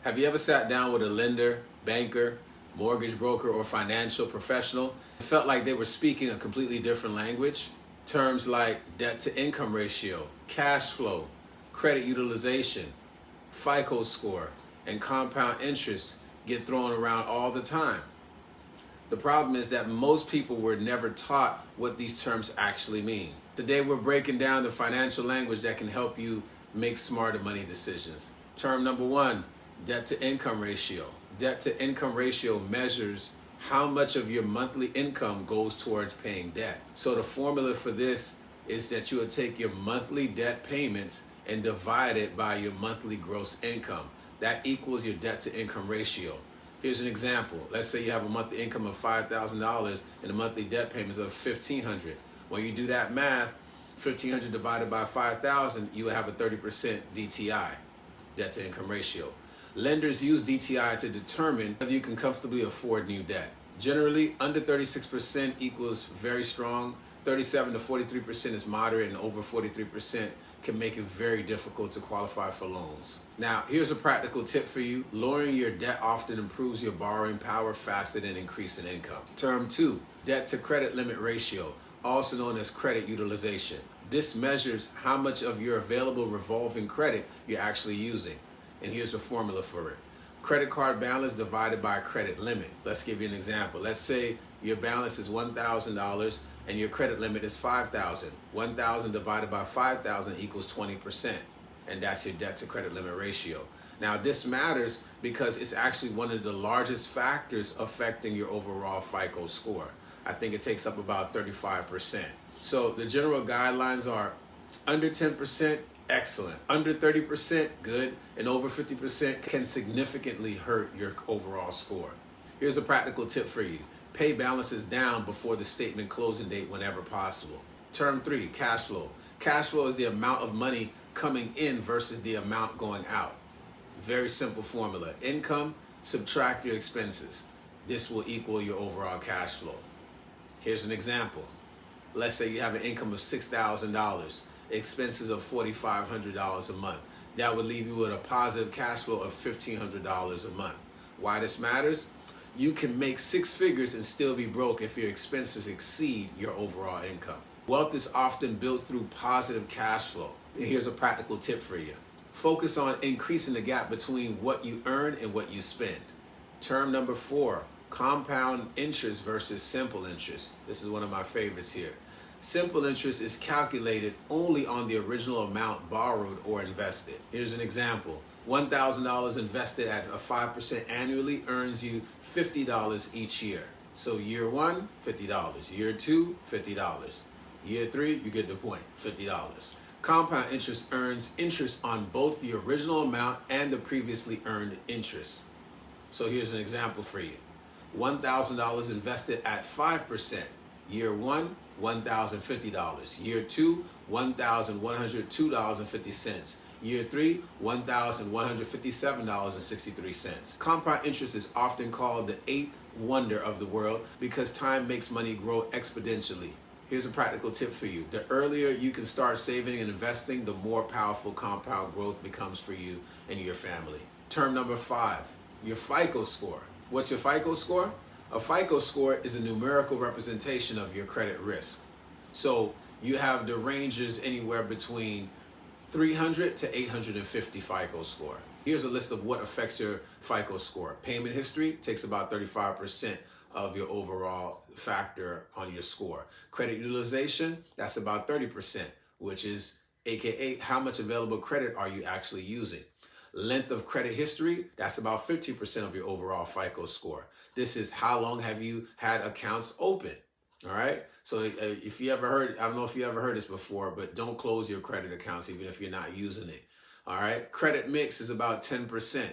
Have you ever sat down with a lender, banker, mortgage broker, or financial professional and felt like they were speaking a completely different language? Terms like debt to income ratio, cash flow, credit utilization, FICO score, and compound interest get thrown around all the time. The problem is that most people were never taught what these terms actually mean. Today we're breaking down the financial language that can help you make smarter money decisions. Term number one, debt to income ratio. Debt to income ratio measures how much of your monthly income goes towards paying debt. So the formula for this is that you would take your monthly debt payments and divide it by your monthly gross income. That equals your debt to income ratio. Here's an example. Let's say you have a monthly income of $5,000 and a monthly debt payments of $1,500. When you do that math, $1,500 divided by 5,000, you will have a 30% DTI, debt to income ratio. Lenders use DTI to determine whether you can comfortably afford new debt. Generally, under 36% equals very strong. 37 to 43% is moderate, and over 43% can make it very difficult to qualify for loans. Now, here's a practical tip for you. Lowering your debt often improves your borrowing power faster than increasing income. Term two, debt to credit limit ratio, also known as credit utilization. This measures how much of your available revolving credit you're actually using. And here's the formula for it. Credit card balance divided by credit limit. Let's give you an example. Let's say your balance is $1,000 and your credit limit is $5,000. 1,000 divided by 5,000 equals 20%. And that's your debt to credit limit ratio. Now this matters because it's actually one of the largest factors affecting your overall FICO score. I think it takes up about 35%. So the general guidelines are under 10%, excellent. Under 30%, good. And over 50% can significantly hurt your overall score. Here's a practical tip for you. Pay balances down before the statement closing date whenever possible. Term three, cash flow. Cash flow is the amount of money coming in versus the amount going out. Very simple formula. Income, subtract your expenses. This will equal your overall cash flow. Here's an example. Let's say you have an income of $6,000, expenses of $4,500 a month. That would leave you with a positive cash flow of $1,500 a month. Why this matters? You can make six figures and still be broke if your expenses exceed your overall income. Wealth is often built through positive cash flow. And here's a practical tip for you. Focus on increasing the gap between what you earn and what you spend. Term number four, compound interest versus simple interest. This is one of my favorites here. Simple interest is calculated only on the original amount borrowed or invested. Here's an example. $1,000 invested at a 5% annually earns you $50 each year. So year one, $50. Year two, $50. Year three, you get the point, $50. Compound interest earns interest on both the original amount and the previously earned interest. So here's an example for you. $1,000 invested at 5%. Year one, $1,050. Year two, $1,102.50. Year three, $1,157.63. Compound interest is often called the eighth wonder of the world because time makes money grow exponentially. Here's a practical tip for you. The earlier you can start saving and investing, the more powerful compound growth becomes for you and your family. Term number five, your FICO score. What's your FICO score? A FICO score is a numerical representation of your credit risk. So you have the ranges anywhere between 300 to 850 FICO score. Here's a list of what affects your FICO score. Payment history takes about 35% of your overall factor on your score. Credit utilization, that's about 30%, which is AKA how much available credit are you actually using. Length of credit history, that's about 15% of your overall FICO score. This is how long have you had accounts open, all right? So if you ever heard, I don't know if you ever heard this before, but don't close your credit accounts even if you're not using it, all right? Credit mix is about 10%.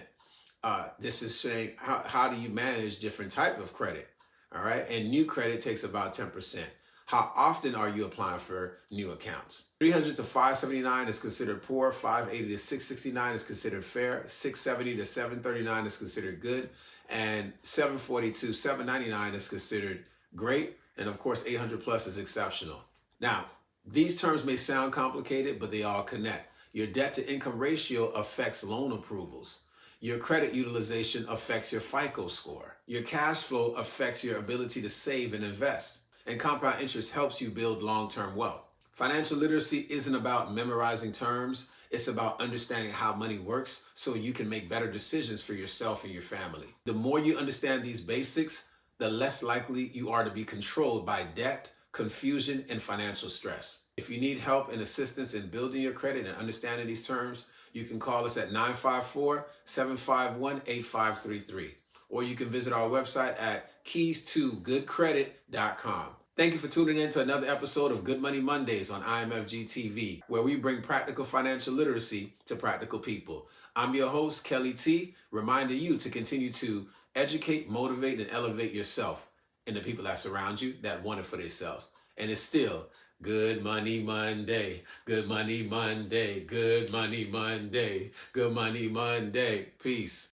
This is saying how do you manage different type of credit, all right? And new credit takes about 10%. How often are you applying for new accounts? 300 to 579 is considered poor. 580 to 669 is considered fair. 670 to 739 is considered good. And 740 to 799 is considered great. And of course, 800 plus is exceptional. Now, these terms may sound complicated, but they all connect. Your debt to income ratio affects loan approvals. Your credit utilization affects your FICO score. Your cash flow affects your ability to save and invest. And compound interest helps you build long-term wealth. Financial literacy isn't about memorizing terms. It's about understanding how money works so you can make better decisions for yourself and your family. The more you understand these basics, the less likely you are to be controlled by debt, confusion, and financial stress. If you need help and assistance in building your credit and understanding these terms, you can call us at 954-751-8533. Or you can visit our website at keys2goodcredit.com. Thank you for tuning in to another episode of Good Money Mondays on IMFGTV, where we bring practical financial literacy to practical people. I'm your host, Kelly T, reminding you to continue to educate, motivate, and elevate yourself and the people that surround you that want it for themselves. And it's still Good Money Monday, Good Money Monday, Good Money Monday, Good Money Monday. Peace.